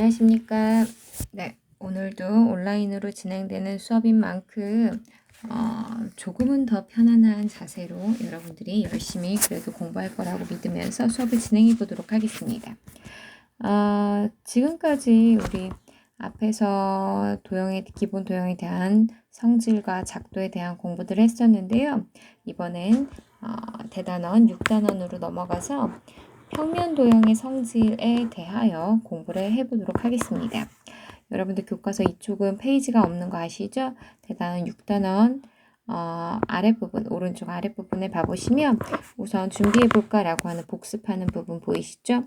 안녕하십니까. 네, 오늘도 온라인으로 진행되는 수업인 만큼 조금은 더 편안한 자세로 여러분들이 열심히 그래도 공부할 거라고 믿으면서 수업을 진행해 보도록 하겠습니다. 지금까지 우리 앞에서 기본 도형에 대한 성질과 작도에 대한 공부들을 했었는데요. 이번엔 대단원 6단원으로 넘어가서 평면 도형의 성질에 대하여 공부를 해보도록 하겠습니다. 여러분들 교과서 이쪽은 페이지가 없는 거 아시죠? 대단원 6단원 아랫부분, 오른쪽 아랫부분에 봐보시면 우선 준비해볼까라고 하는 복습하는 부분 보이시죠?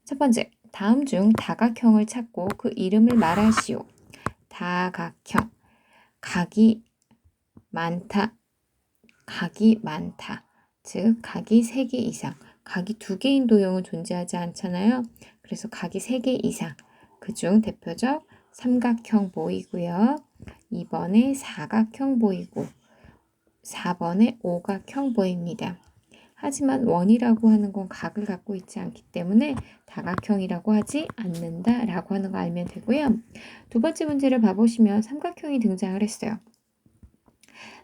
첫 번째, 다음 중 다각형을 찾고 그 이름을 말하시오. 다각형, 각이 많다, 즉 각이 3개 이상. 각이 2개인 도형은 존재하지 않잖아요. 그래서 각이 3개 이상. 그중 대표적 삼각형 보이고요. 2번에 사각형 보이고 4번에 오각형 보입니다. 하지만 원이라고 하는 건 각을 갖고 있지 않기 때문에 다각형이라고 하지 않는다라고 하는 거 알면 되고요. 두 번째 문제를 봐보시면 삼각형이 등장을 했어요.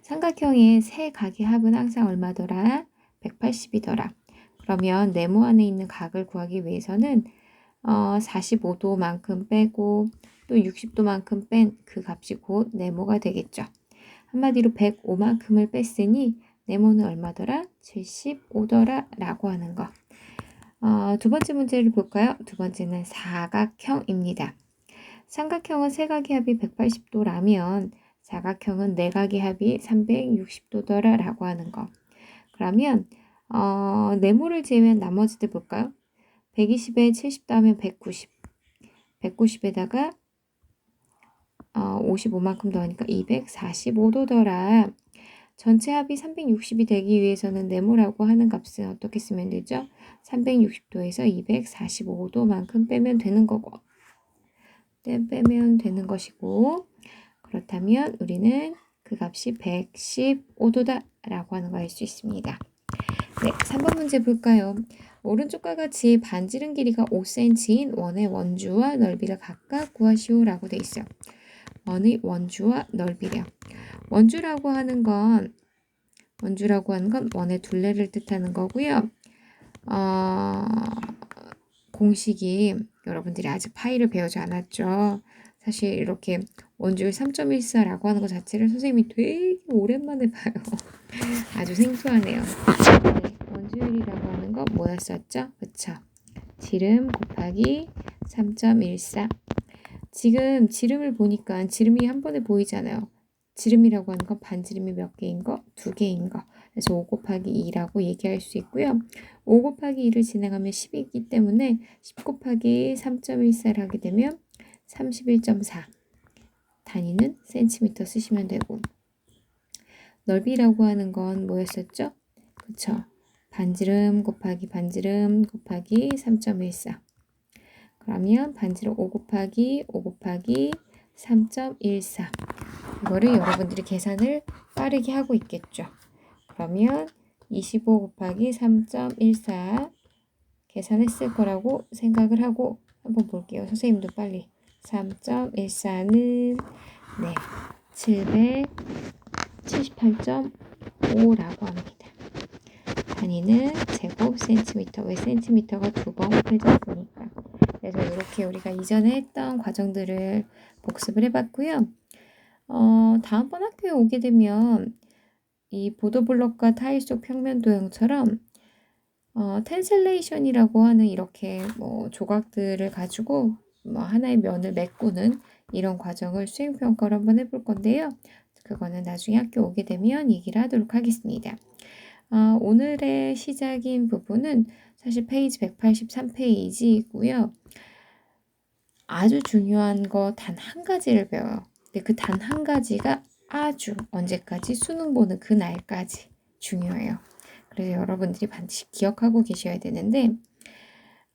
삼각형의 세 각의 합은 항상 얼마더라? 180이더라. 그러면 네모 안에 있는 각을 구하기 위해서는 45도만큼 빼고 또 60도만큼 뺀 그 값이 곧 네모가 되겠죠. 한마디로 105만큼을 뺐으니 네모는 얼마더라? 75더라 라고 하는 거. 두 번째 문제를 볼까요? 두 번째는 사각형입니다. 삼각형은 세 각의 합이 180도라면 사각형은 네 각의 합이 360도더라 라고 하는 거. 그러면 네모를 제외한 나머지들 볼까요? 120에 70 더하면 190. 190에다가 55만큼 더하니까 245도더라. 전체 합이 360이 되기 위해서는 네모라고 하는 값은 어떻게 쓰면 되죠? 360도에서 245도만큼 빼면 되는 거고. 빼면 되는 것이고. 그렇다면 우리는 그 값이 115도다 라고 하는 걸 알 수 있습니다. 네, 3번 문제 볼까요? 오른쪽과 같이 반지름 길이가 5cm인 원의 원주와 넓이를 각각 구하시오 라고 돼 있어요. 원의 원주와 넓이래요. 원주라고 하는 건 원의 둘레를 뜻하는 거고요. 공식이 여러분들이 아직 파이를 배우지 않았죠. 사실 이렇게 원주율 3.14라고 하는 것 자체를 선생님이 되게 오랜만에 봐요. 아주 생소하네요. 네, 원주율이라고 하는 거 뭐였었죠? 그쵸? 지름 곱하기 3.14. 지금 지름을 보니까 지름이 한 번에 보이잖아요. 지름이라고 하는 건 반지름이 몇 개인 거? 2개인 거. 그래서 5 곱하기 2라고 얘기할 수 있고요. 5 곱하기 2를 진행하면 10이기 때문에 10 곱하기 3.14를 하게 되면 31.4. 단위는 센티미터 쓰시면 되고. 넓이라고 하는 건 뭐였었죠? 그쵸? 반지름 곱하기 3.14. 그러면 반지름 5 곱하기 3.14. 이거를 여러분들이 계산을 빠르게 하고 있겠죠. 그러면 25 곱하기 3.14 계산했을 거라고 생각을 하고 한번 볼게요. 선생님도 빨리. 3.14는 778.5라고 합니다. 단위는 제곱 센티미터. 왜 센티미터가 2번 곱해졌으니까. 그래서 이렇게 우리가 이전에 했던 과정들을 복습을 해봤고요. 다음번 학교에 오게 되면 이 보도블록과 타일 속 평면 도형처럼 텐셀레이션이라고 하는 이렇게 조각들을 가지고 하나의 면을 메꾸는 이런 과정을 수행평가로 한번 해볼 건데요. 그거는 나중에 학교 오게 되면 얘기를 하도록 하겠습니다. 오늘의 시작인 부분은 사실 페이지 183페이지이고요. 아주 중요한 거 단 한 가지를 배워요. 근데 그 단 한 가지가 아주 언제까지? 수능 보는 그날까지 중요해요. 그래서 여러분들이 반드시 기억하고 계셔야 되는데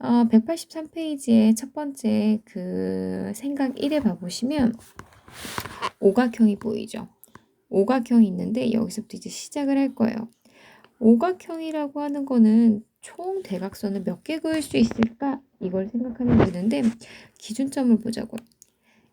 183페이지의 첫 번째 그 생각 1에 봐보시면 오각형이 보이죠. 오각형이 있는데 여기서부터 이제 시작을 할 거예요. 오각형이라고 하는 거는 총 대각선을 몇 개 그을 수 있을까? 이걸 생각하면 되는데 기준점을 보자고요.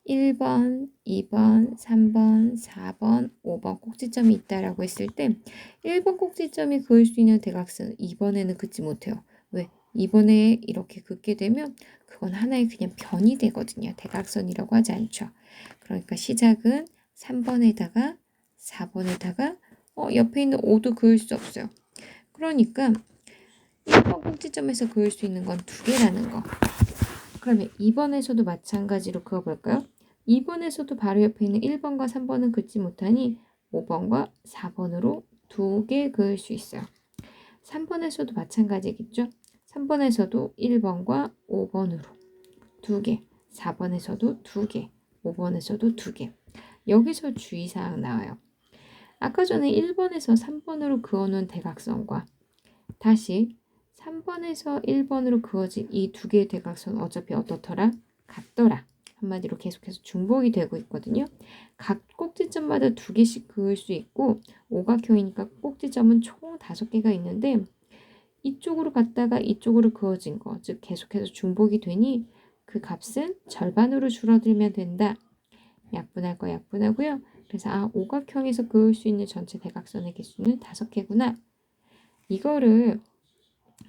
1번, 2번, 3번, 4번, 5번 꼭지점이 있다라고 했을 때 1번 꼭지점이 그을 수 있는 대각선 2번에는 긋지 못해요. 왜? 2번에 이렇게 긋게 되면 그건 하나의 그냥 변이 되거든요. 대각선이라고 하지 않죠. 그러니까 시작은 3번에다가 4번에다가 옆에 있는 5도 그을 수 없어요. 그러니까 1번 꼭지점에서 그을 수 있는 건 2개라는 거. 그러면 2번에서도 마찬가지로 그어볼까요? 2번에서도 바로 옆에 있는 1번과 3번은 긋지 못하니 5번과 4번으로 2개 그을 수 있어요. 3번에서도 마찬가지겠죠? 3번에서도 1번과 5번으로 2개, 4번에서도 2개, 5번에서도 2개. 여기서 주의사항 나와요. 아까 전에 1번에서 3번으로 그어놓은 대각선과 다시 3번에서 1번으로 그어진 이 2개의 대각선 어차피 어떻더라? 같더라. 한마디로 계속해서 중복이 되고 있거든요. 각 꼭지점마다 2개씩 그을 수 있고 오각형이니까 꼭지점은 총 5개가 있는데 이쪽으로 갔다가 이쪽으로 그어진 거, 즉 계속해서 중복이 되니 그 값은 절반으로 줄어들면 된다. 약분할 거 약분하고요. 그래서 오각형에서 그을 수 있는 전체 대각선의 개수는 5개구나. 이거를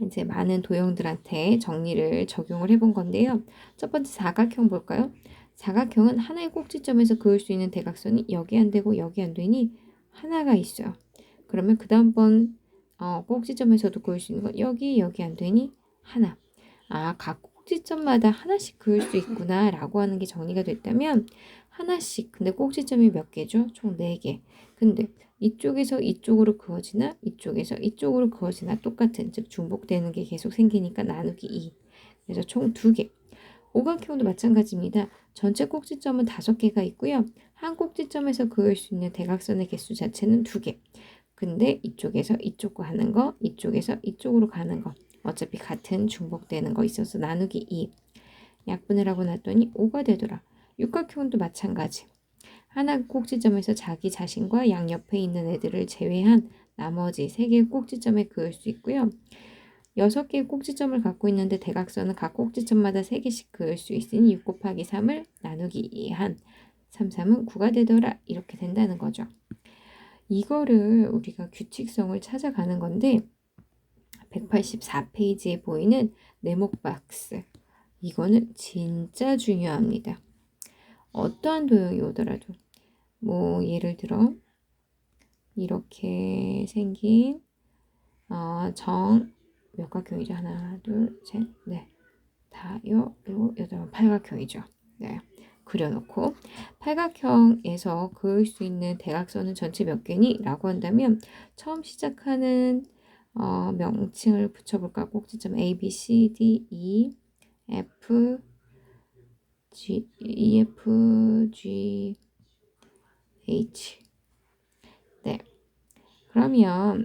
이제 많은 도형들한테 정리를 적용을 해본 건데요. 첫 번째 사각형 볼까요? 사각형은 하나의 꼭지점에서 그을 수 있는 대각선이 여기 안 되고 여기 안 되니 하나가 있어요. 그러면 그 다음번 꼭지점에서도 그을 수 있는 건 여기 안 되니 하나. 각 꼭지점마다 하나씩 그을 수 있구나 라고 하는 게 정리가 됐다면 하나씩, 근데 꼭지점이 몇 개죠? 총 4개. 근데 이쪽에서 이쪽으로 그어지나 이쪽에서 이쪽으로 그어지나 똑같은, 즉 중복되는 게 계속 생기니까 나누기 2. 그래서 총 2개. 오각형도 마찬가지입니다. 전체 꼭지점은 5개가 있고요. 한 꼭지점에서 그을 수 있는 대각선의 개수 자체는 2개. 근데 이쪽에서 이쪽으로 가는 거, 이쪽에서 이쪽으로 가는 거 어차피 같은 중복되는 거 있어서 나누기 2. 약분을 하고 났더니 5가 되더라. 육각형도 마찬가지. 하나 꼭지점에서 자기 자신과 양옆에 있는 애들을 제외한 나머지 3개의 꼭지점에 그을 수 있고요. 6개의 꼭지점을 갖고 있는데 대각선은 각 꼭지점마다 3개씩 그을 수 있으니 6 곱하기 3을 나누기 2한 3, 3은 9가 되더라. 이렇게 된다는 거죠. 이거를 우리가 규칙성을 찾아가는 건데 184페이지에 보이는 네모 박스, 이거는 진짜 중요합니다. 어떠한 도형이 오더라도 뭐 예를 들어 이렇게 생긴 정 몇각형이죠? 하나, 둘, 셋, 넷, 다, 일곱, 여덟, 팔각형이죠. 네, 그려놓고 팔각형에서 그을 수 있는 대각선은 전체 몇 개니? 라고 한다면 처음 시작하는 명칭을 붙여볼까? 꼭지점 A, B, C, D, E, F, G, E, F, G, H. 네, 그러면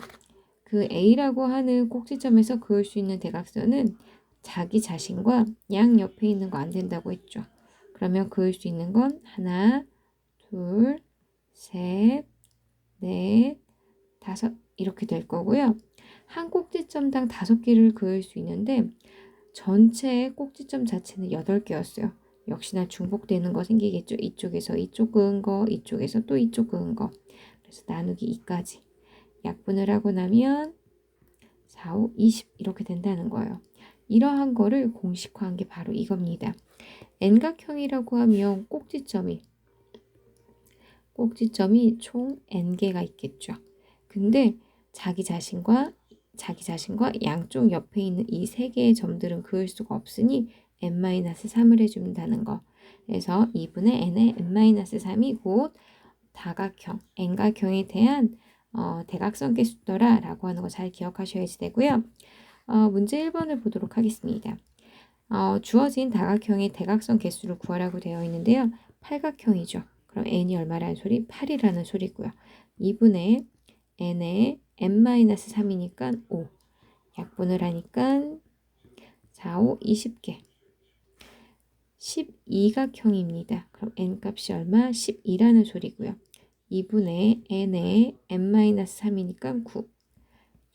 그 A라고 하는 꼭지점에서 그을 수 있는 대각선은 자기 자신과 양 옆에 있는 거 안 된다고 했죠. 그러면 그을 수 있는 건 하나, 둘, 셋, 넷, 다섯 이렇게 될 거고요. 한 꼭지점당 5개를 그을 수 있는데 전체 꼭지점 자체는 8개였어요. 역시나 중복되는 거 생기겠죠. 이쪽에서 이쪽 그은 거, 이쪽에서 또 이쪽 그은 거. 그래서 나누기 2까지. 약분을 하고 나면 4, 5, 20 이렇게 된다는 거예요. 이러한 거를 공식화한 게 바로 이겁니다. N각형이라고 하면 꼭지점이 총 N개가 있겠죠. 근데 자기 자신과 양쪽 옆에 있는 이 3개의 점들은 그을 수가 없으니 n-3을 해준다는 거. 그래서 2분의 n의 n-3이 곧 다각형, N각형에 대한 대각선 개수더라 라고 하는 거 잘 기억하셔야지 되고요. 문제 1번을 보도록 하겠습니다. 주어진 다각형의 대각선 개수를 구하라고 되어 있는데요. 팔각형이죠. 그럼 n이 얼마라는 소리? 8이라는 소리고요. 2분의 n의 n-3이니까 5. 약분을 하니까 4, 5, 20개. 12각형입니다. 그럼 n 값이 얼마? 12라는 소리고요. 2분의 n의 n-3이니까 9.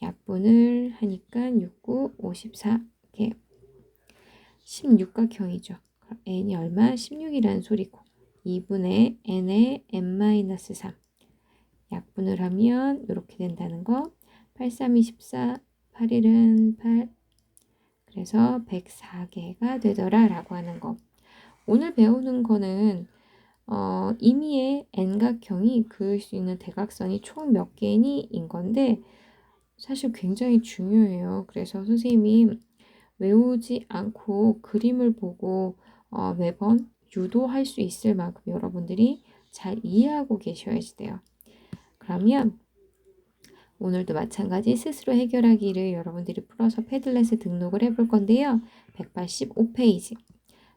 약분을 하니까 6, 9, 54개 16각형이죠. 그럼 n이 얼마? 16이라는 소리고 2분의 n의 n-3 약분을 하면 이렇게 된다는 거. 8, 3, 24, 8, 1은 8 그래서 104개가 되더라 라고 하는 거. 오늘 배우는 거는 임의의 n각형이 그을 수 있는 대각선이 총 몇 개니? 인 건데 사실 굉장히 중요해요. 그래서 선생님이 외우지 않고 그림을 보고 매번 유도할 수 있을 만큼 여러분들이 잘 이해하고 계셔야지 돼요. 그러면 오늘도 마찬가지 스스로 해결하기를 여러분들이 풀어서 패들렛에 등록을 해볼 건데요. 185페이지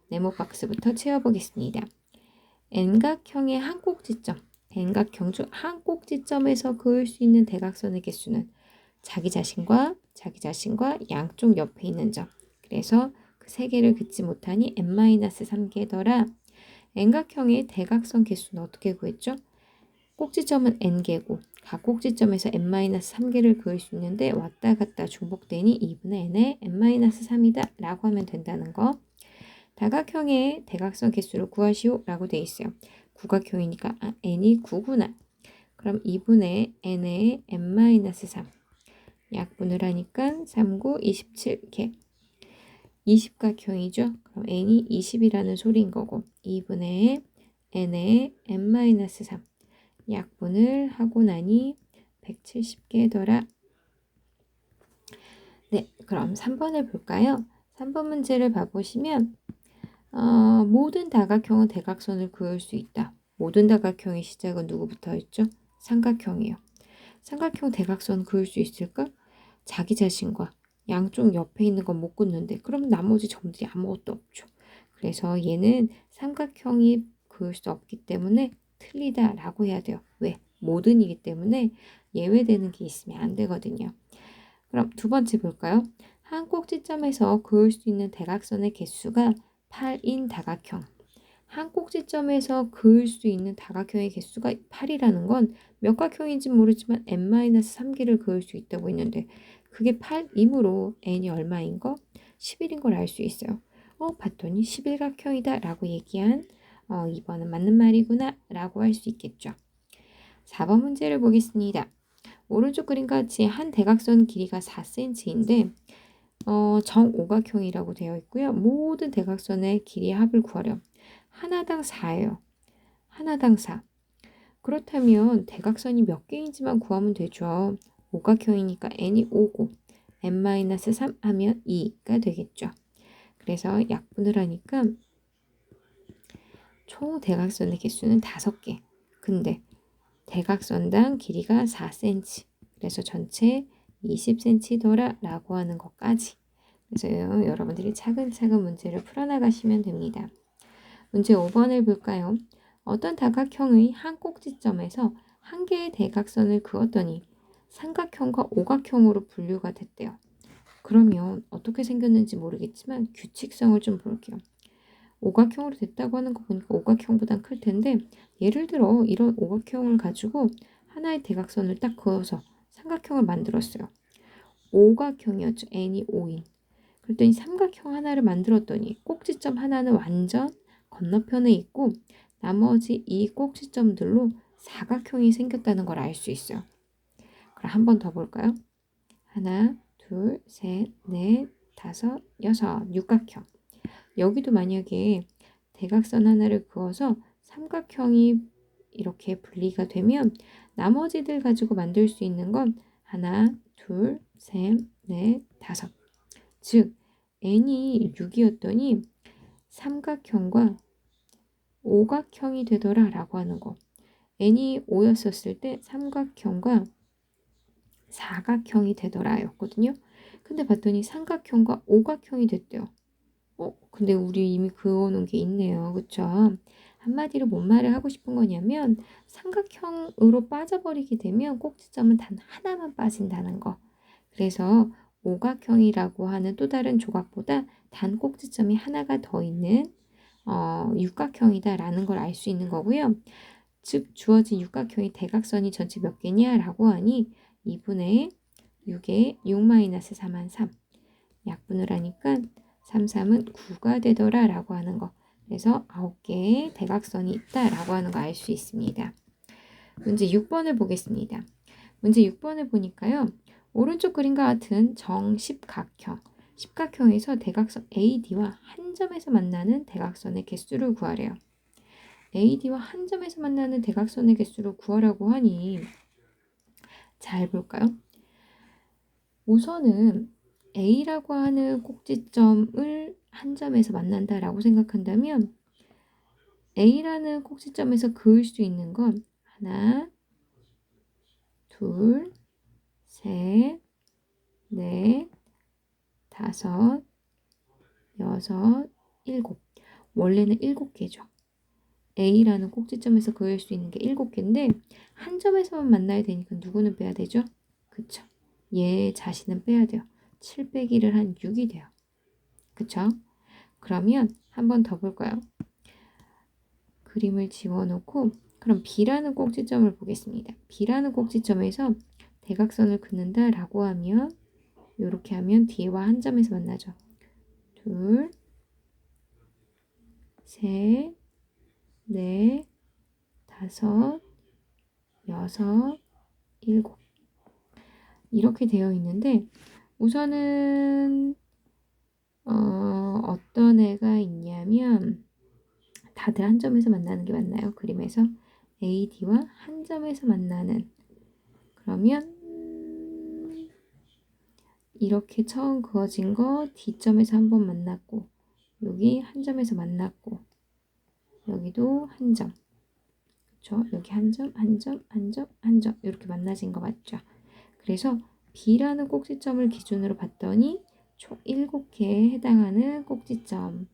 네모 박스부터 채워보겠습니다. N각형의 한 꼭지점, N각형 중 한 꼭지점에서 그을 수 있는 대각선의 개수는 자기 자신과 양쪽 옆에 있는 점. 그래서 그 세 개를 긋지 못하니 n-3개더라. N각형의 대각선 개수는 어떻게 구했죠? 꼭지점은 n개고 각 꼭지점에서 n-3개를 그을 수 있는데 왔다 갔다 중복되니 2분의 n의 n-3이다 라고 하면 된다는 거. 다각형의 대각선 개수를 구하시오 라고 돼 있어요. 구각형이니까 n이 9구나. 그럼 2분의 n의 n-3 약분을 하니까 3, 9, 27개 20각형이죠. 그럼 n이 20이라는 소리인 거고 2분의 n의 n-3 약분을 하고 나니 170개더라. 네, 그럼 3번을 볼까요? 3번 문제를 봐보시면 모든 다각형은 대각선을 그을 수 있다. 모든 다각형의 시작은 누구부터였죠? 삼각형이요. 삼각형 대각선 그을 수 있을까? 자기 자신과 양쪽 옆에 있는 건 못 긋는데 그럼 나머지 점들이 아무것도 없죠. 그래서 얘는 삼각형이 그을 수 없기 때문에 틀리다라고 해야 돼요. 왜? 모든이기 때문에 예외되는 게 있으면 안 되거든요. 그럼 두 번째 볼까요? 한 꼭지점에서 그을 수 있는 대각선의 개수가 8인 다각형. 한 꼭지점에서 그을 수 있는 다각형의 개수가 8이라는 건 몇 각형인지 모르지만 n-3개를 그을 수 있다고 했는데 그게 8이므로 n이 얼마인 거? 11인 걸 알 수 있어요. 봤더니 11각형이다 라고 얘기한 2번은 맞는 말이구나 라고 할 수 있겠죠. 4번 문제를 보겠습니다. 오른쪽 그림과 같이 한 대각선 길이가 4cm인데 정오각형이라고 되어 있고요. 모든 대각선의 길이의 합을 구하렴. 하나당 4예요. 하나당 4. 그렇다면 대각선이 몇 개인지만 구하면 되죠. 오각형이니까 n이 5고 n-3 하면 2가 되겠죠. 그래서 약분을 하니까 총 대각선의 개수는 5개. 근데 대각선당 길이가 4cm. 그래서 전체 20cm더라 라고 하는 것까지. 그래서 여러분들이 차근차근 문제를 풀어나가시면 됩니다. 문제 5번을 볼까요? 어떤 다각형의 한 꼭지점에서 한 개의 대각선을 그었더니 삼각형과 오각형으로 분류가 됐대요. 그러면 어떻게 생겼는지 모르겠지만 규칙성을 좀 볼게요. 오각형으로 됐다고 하는 거 보니까 오각형보단 클 텐데 예를 들어 이런 오각형을 가지고 하나의 대각선을 딱 그어서 삼각형을 만들었어요. 오각형이었죠. n이 5인. 그랬더니 삼각형 하나를 만들었더니 꼭지점 하나는 완전 건너편에 있고 나머지 이 꼭지점들로 사각형이 생겼다는 걸 알 수 있어요. 그럼 한 번 더 볼까요? 하나, 둘, 셋, 넷, 다섯, 여섯, 육각형. 여기도 만약에 대각선 하나를 그어서 삼각형이 이렇게 분리가 되면 나머지들 가지고 만들 수 있는 건 하나, 둘, 셋, 넷, 다섯. 즉 n이 6이었더니 삼각형과 오각형이 되더라 라고 하는 거. n이 5였었을 때 삼각형과 사각형이 되더라 였거든요. 근데 봤더니 삼각형과 오각형이 됐대요. 근데 우리 이미 그어놓은 게 있네요. 그쵸? 한마디로 뭔 말을 하고 싶은 거냐면 삼각형으로 빠져버리게 되면 꼭지점은 단 하나만 빠진다는 거. 그래서 오각형이라고 하는 또 다른 조각보다 단 꼭지점이 하나가 더 있는 육각형이다라는 걸 알 수 있는 거고요. 즉 주어진 육각형의 대각선이 전체 몇 개냐라고 하니 2분의 6에 6-4만 3. 약분을 하니까 3, 3은 9가 되더라 라고 하는 거. 그래서 9개의 대각선이 있다 라고 하는 거 알 수 있습니다. 문제 6번을 보겠습니다. 문제 6번을 보니까요. 오른쪽 그림과 같은 정십각형, 십각형에서 대각선 AD와 한 점에서 만나는 대각선의 개수를 구하래요. AD와 한 점에서 만나는 대각선의 개수를 구하라고 하니 잘 볼까요? 우선은 A라고 하는 꼭지점을 한 점에서 만난다라고 생각한다면 A라는 꼭지점에서 그을 수 있는 건 하나, 둘, 셋, 넷, 다섯, 여섯, 일곱. 원래는 7개죠. A라는 꼭지점에서 그을 수 있는 게 7개인데 한 점에서만 만나야 되니까 누구는 빼야 되죠? 그쵸? 얘 자신은 빼야 돼요. 7 빼기 1을 한 6이 돼요. 그쵸? 그러면 한 번 더 볼까요? 그림을 지워놓고 그럼 B라는 꼭지점을 보겠습니다. B라는 꼭지점에서 대각선을 긋는다 라고 하면 이렇게 하면 D와 한 점에서 만나죠. 둘, 셋, 넷, 다섯, 여섯, 일곱. 이렇게 되어 있는데 우선은 어떤 애가 있냐면 다들 한 점에서 만나는 게 맞나요? 그림에서 AD와 한 점에서 만나는 그러면 이렇게 처음 그어진 거 D점에서 한 번 만났고 여기 한 점에서 만났고 여기도 한 점 그렇죠? 여기 한 점, 한 점, 한 점, 한 점 이렇게 만나진 거 맞죠? 그래서 B라는 꼭지점을 기준으로 봤더니 총 7개에 해당하는 꼭지점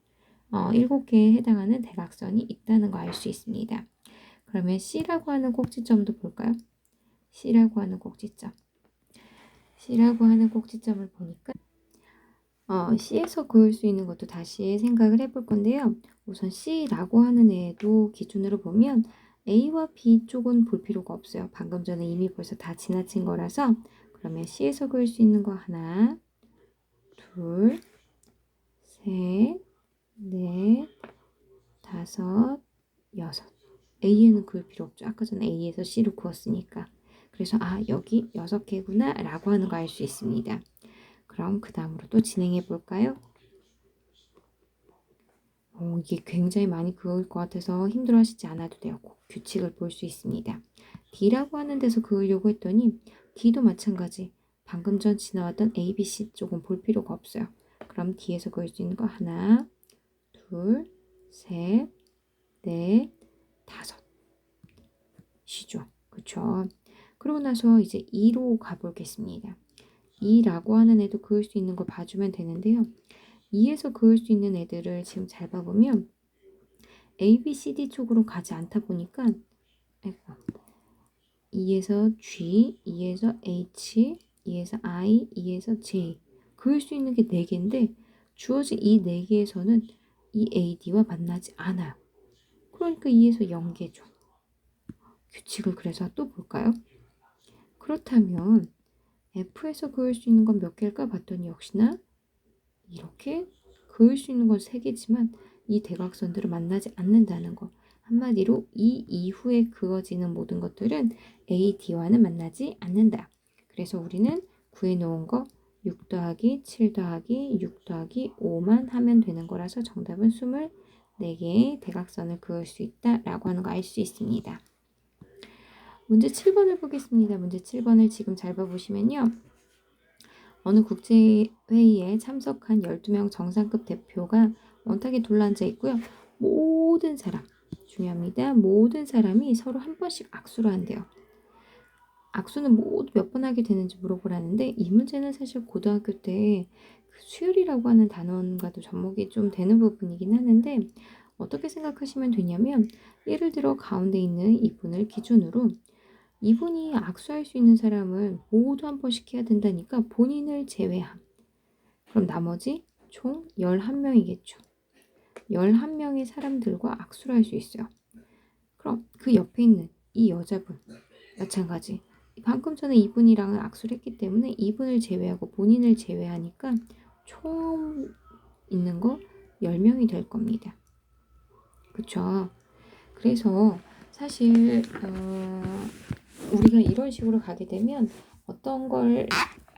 7개에 해당하는 대각선이 있다는 거 알 수 있습니다. 그러면 C라고 하는 꼭지점도 볼까요? C라고 하는 꼭지점. C라고 하는 꼭지점을 보니까 C에서 그을 수 있는 것도 다시 생각을 해볼 건데요. 우선 C라고 하는 애도 기준으로 보면 A와 B 쪽은 볼 필요가 없어요. 방금 전에 이미 벌써 다 지나친 거라서 그러면 C에서 그을 수 있는 거 하나, 둘, 셋, 넷, 다섯, 여섯. A에는 그을 필요 없죠. 아까 전에 A에서 C로 그었으니까. 그래서 여기 6개구나 라고 하는 거 알 수 있습니다. 그럼 그 다음으로 또 진행해 볼까요? 이게 굉장히 많이 그을 것 같아서 힘들어 하시지 않아도 돼요. 꼭 규칙을 볼 수 있습니다. D라고 하는 데서 그으려고 했더니 D도 마찬가지. 방금 전 지나왔던 A, B, C 쪽은 볼 필요가 없어요. 그럼 D에서 그을 수 있는 거 하나, 둘, 셋, 넷, 다섯. C죠. 그쵸? 그러고 나서 이제 2로 가보겠습니다. 2라고 하는 애도 그을 수 있는 거 봐주면 되는데요. 2에서 그을 수 있는 애들을 지금 잘 봐보면 A, B, C, D 쪽으로 가지 않다 보니까 2에서 G, 2에서 H, 2에서 I, 2에서 J 그을 수 있는 게 4개인데 주어진 이 4개에서는 이 AD와 만나지 않아요. 그러니까 2에서 0개죠. 규칙을 그래서 또 볼까요? 그렇다면 F에서 그을 수 있는 건 몇 개일까 봤더니 역시나 이렇게 그을 수 있는 건 3개지만 이 대각선들을 만나지 않는다는 거. 한마디로 이 이후에 그어지는 모든 것들은 A, D와는 만나지 않는다. 그래서 우리는 구해놓은 거 6 더하기 7 더하기 6 더하기 5만 하면 되는 거라서 정답은 24개의 대각선을 그을 수 있다라고 하는 거 알 수 있습니다. 문제 7번을 보겠습니다. 문제 7번을 지금 잘 봐보시면요. 어느 국제회의에 참석한 12명 정상급 대표가 원탁에 둘러앉아 있고요. 모든 사람, 중요합니다. 모든 사람이 서로 한 번씩 악수를 한대요. 악수는 모두 몇 번 하게 되는지 물어보라는데 이 문제는 사실 고등학교 때 그 수열이라고 하는 단원과도 접목이 좀 되는 부분이긴 하는데 어떻게 생각하시면 되냐면 예를 들어 가운데 있는 이분을 기준으로 이분이 악수할 수 있는 사람을 모두 한 번씩 해야 된다니까 본인을 제외함. 그럼 나머지 총 11명이겠죠. 11명의 사람들과 악수를 할 수 있어요. 그럼 그 옆에 있는 이 여자분 마찬가지 방금 전에 이분이랑은 악수를 했기 때문에 이분을 제외하고 본인을 제외하니까 총 있는 거 10명이 될 겁니다. 그쵸? 그래서 사실 우리가 이런 식으로 가게 되면 어떤 걸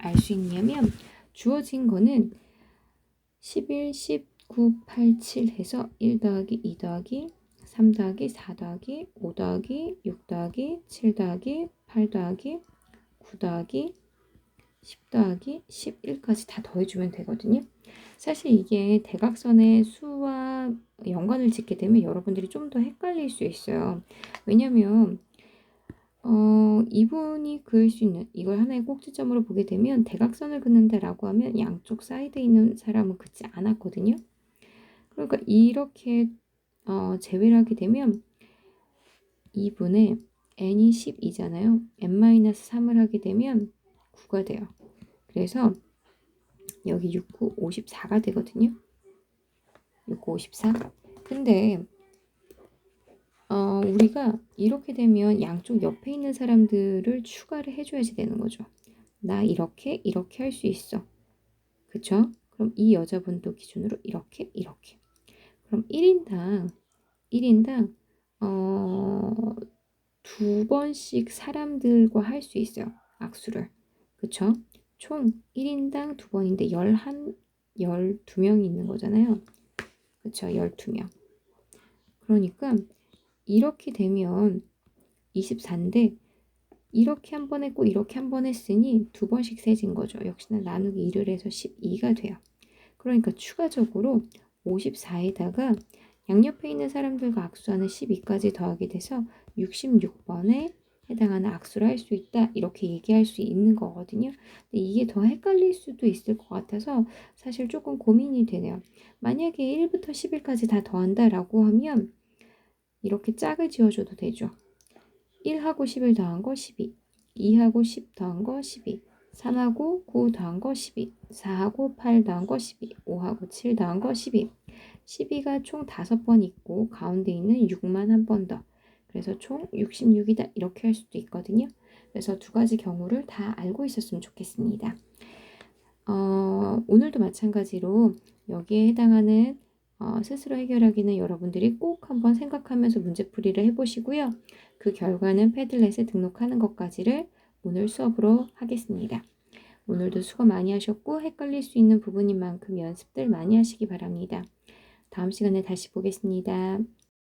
알 수 있냐면 주어진 거는 11, 19, 8, 7 해서 1 더하기 2 더하기 3 더하기 4 더하기 5 더하기 6 더하기 7 더하기 8 더하기 9 더하기 10 더하기 11까지 다 더해주면 되거든요. 사실 이게 대각선의 수와 연관을 짓게 되면 여러분들이 좀 더 헷갈릴 수 있어요. 왜냐면 이분이 그을 수 있는 이걸 하나의 꼭지점으로 보게 되면 대각선을 긋는다라고 하면 양쪽 사이드에 있는 사람은 긋지 않았거든요. 그러니까 이렇게 제외를 하게 되면 2분의 n이 12잖아요. n-3을 하게 되면 9가 돼요. 그래서 여기 6, 9, 54가 되거든요. 6, 9, 54. 근데 우리가 이렇게 되면 양쪽 옆에 있는 사람들을 추가를 해줘야지 되는 거죠. 나 이렇게 할 수 있어. 그쵸? 그럼 이 여자분도 기준으로 이렇게. 그럼 1인당 두 번씩 사람들과 할 수 있어요. 악수를. 그쵸? 총 1인당 2번인데 12명이 있는 거잖아요. 그쵸? 12명. 그러니까 이렇게 되면 24인데 이렇게 한 번 했고 이렇게 한 번 했으니 두 번씩 세진 거죠. 역시나 나누기 2를 해서 12가 돼요. 그러니까 추가적으로 54에다가 양옆에 있는 사람들과 악수하는 12까지 더하게 돼서 66번에 해당하는 악수를 할 수 있다. 이렇게 얘기할 수 있는 거거든요. 근데 이게 더 헷갈릴 수도 있을 것 같아서 사실 조금 고민이 되네요. 만약에 1부터 10일까지 다 더한다라고 하면 이렇게 짝을 지어줘도 되죠. 1하고 10을 더한 거 12, 2하고 10 더한 거 12, 3하고 9 더한 거 12, 4하고 8 더한 거 12, 5하고 7 더한 거 12. 12가 총 5번 있고 가운데 있는 6만 한 번 더. 그래서 총 66이다 이렇게 할 수도 있거든요. 그래서 두 가지 경우를 다 알고 있었으면 좋겠습니다. 오늘도 마찬가지로 여기에 해당하는 스스로 해결하기는 여러분들이 꼭 한번 생각하면서 문제풀이를 해보시고요. 그 결과는 패들렛에 등록하는 것까지를 오늘 수업으로 하겠습니다. 오늘도 수고 많이 하셨고 헷갈릴 수 있는 부분인 만큼 연습들 많이 하시기 바랍니다. 다음 시간에 다시 보겠습니다.